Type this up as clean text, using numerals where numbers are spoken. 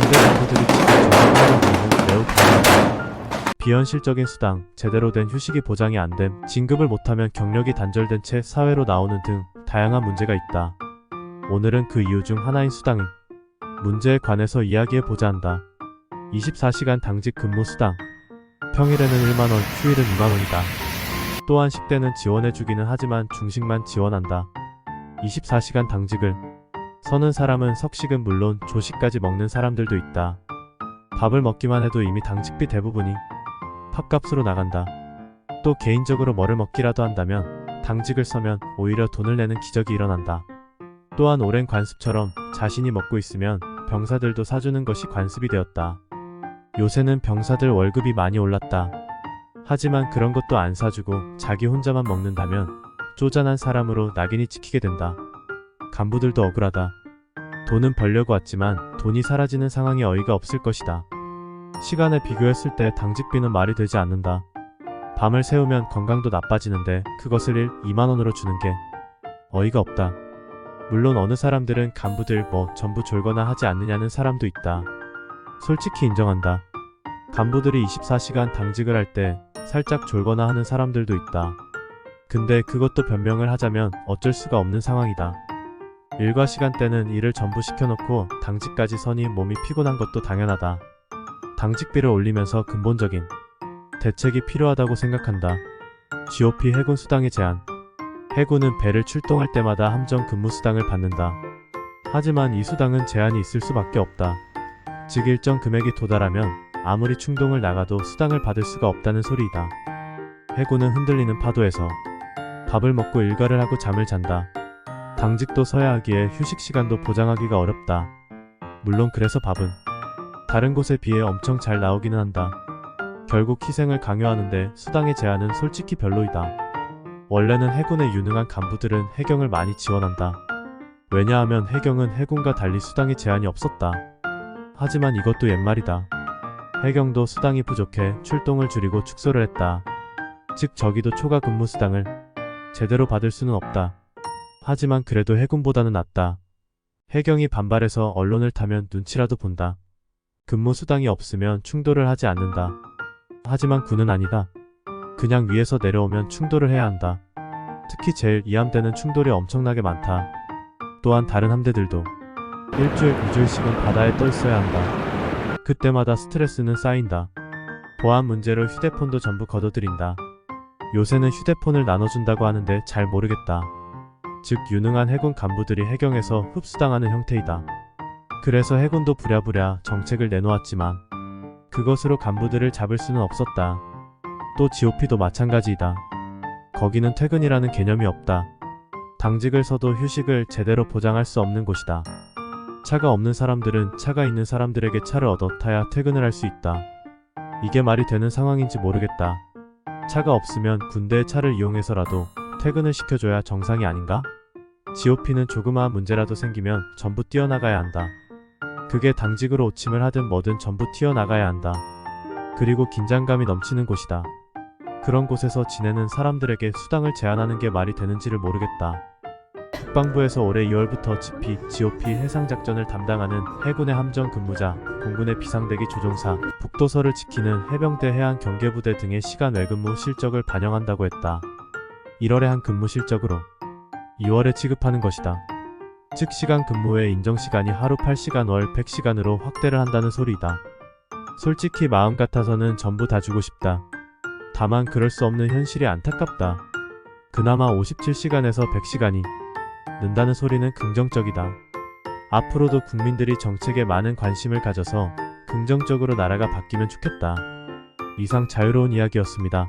군대 간부들이 지금 조직하는 이유 매우 다양하다. 비현실적인 수당, 제대로 된 휴식이 보장이 안 됨, 진급을 못하면 경력이 단절된 채 사회로 나오는 등 다양한 문제가 있다. 오늘은 그 이유 중 하나인 수당의 문제에 관해서 이야기해보자 한다. 24시간 당직 근무 수당. 평일에는 1만원, 휴일은 2만원이다. 또한 식대는 지원해주기는 하지만 중식만 지원한다. 24시간 당직을 서는 사람은 석식은 물론 조식까지 먹는 사람들도 있다. 밥을 먹기만 해도 이미 당직비 대부분이 밥값으로 나간다. 또 개인적으로 뭐를 먹기라도 한다면 당직을 서면 오히려 돈을 내는 기적이 일어난다. 또한 오랜 관습처럼 자신이 먹고 있으면 병사들도 사주는 것이 관습이 되었다. 요새는 병사들 월급이 많이 올랐다. 하지만 그런 것도 안 사주고 자기 혼자만 먹는다면 쪼잔한 사람으로 낙인이 찍히게 된다. 간부들도 억울하다. 돈은 벌려고 왔지만 돈이 사라지는 상황이 어이가 없을 것이다. 시간에 비교했을 때 당직비는 말이 되지 않는다. 밤을 새우면 건강도 나빠지는데 그것을 1, 2만원으로 주는 게 어이가 없다. 물론 어느 사람들은 간부들 전부 졸거나 하지 않느냐는 사람도 있다. 솔직히 인정한다. 간부들이 24시간 당직을 할 때 살짝 졸거나 하는 사람들도 있다. 근데 그것도 변명을 하자면 어쩔 수가 없는 상황이다. 일과 시간대는 일을 전부 시켜놓고 당직까지 서니 몸이 피곤한 것도 당연하다. 당직비를 올리면서 근본적인 대책이 필요하다고 생각한다. GOP 해군 수당의 제한. 해군은 배를 출동할 때마다 함정 근무 수당을 받는다. 하지만 이 수당은 제한이 있을 수밖에 없다. 즉 일정 금액이 도달하면 아무리 충동을 나가도 수당을 받을 수가 없다는 소리이다. 해군은 흔들리는 파도에서 밥을 먹고 일과를 하고 잠을 잔다. 당직도 서야 하기에 휴식 시간도 보장하기가 어렵다. 물론 그래서 밥은 다른 곳에 비해 엄청 잘 나오기는 한다. 결국 희생을 강요하는데 수당의 제한은 솔직히 별로이다. 원래는 해군의 유능한 간부들은 해경을 많이 지원한다. 왜냐하면 해경은 해군과 달리 수당의 제한이 없었다. 하지만 이것도 옛말이다. 해경도 수당이 부족해 출동을 줄이고 축소를 했다. 즉 저기도 초과 근무 수당을 제대로 받을 수는 없다. 하지만 그래도 해군보다는 낫다. 해경이 반발해서 언론을 타면 눈치라도 본다. 근무 수당이 없으면 충돌을 하지 않는다. 하지만 군은 아니다. 그냥 위에서 내려오면 충돌을 해야 한다. 특히 제일 2함대는 충돌이 엄청나게 많다. 또한 다른 함대들도 일주일 2주일씩은 바다에 떠 있어야 한다. 그때마다 스트레스는 쌓인다. 보안 문제로 휴대폰도 전부 거둬들인다. 요새는 휴대폰을 나눠준다고 하는데 잘 모르겠다. 즉 유능한 해군 간부들이 해경에서 흡수당하는 형태이다. 그래서 해군도 부랴부랴 정책을 내놓았지만 그것으로 간부들을 잡을 수는 없었다. 또 GOP도 마찬가지이다. 거기는 퇴근이라는 개념이 없다. 당직을 서도 휴식을 제대로 보장할 수 없는 곳이다. 차가 없는 사람들은 차가 있는 사람들에게 차를 얻어 타야 퇴근을 할 수 있다. 이게 말이 되는 상황인지 모르겠다. 차가 없으면 군대의 차를 이용해서라도 퇴근을 시켜줘야 정상이 아닌가? GOP는 조그마한 문제라도 생기면 전부 뛰어나가야 한다. 그게 당직으로 오침을 하든 뭐든 전부 튀어나가야 한다. 그리고 긴장감이 넘치는 곳이다. 그런 곳에서 지내는 사람들에게 수당을 제한하는 게 말이 되는지를 모르겠다. 국방부에서 올해 2월부터 GOP 해상작전을 담당하는 해군의 함정 근무자, 공군의 비상대기 조종사, 북도서를 지키는 해병대 해안경계부대 등의 시간 외근무 실적을 반영한다고 했다. 1월에 한 근무 실적으로 2월에 지급하는 것이다. 즉 시간 근무 외 인정시간이 하루 8시간 월 100시간으로 확대를 한다는 소리이다. 솔직히 마음 같아서는 전부 다 주고 싶다. 다만 그럴 수 없는 현실이 안타깝다. 그나마 57시간에서 100시간이 는다는 소리는 긍정적이다. 앞으로도 국민들이 정책에 많은 관심을 가져서 긍정적으로 나라가 바뀌면 좋겠다. 이상 자유로운 이야기였습니다.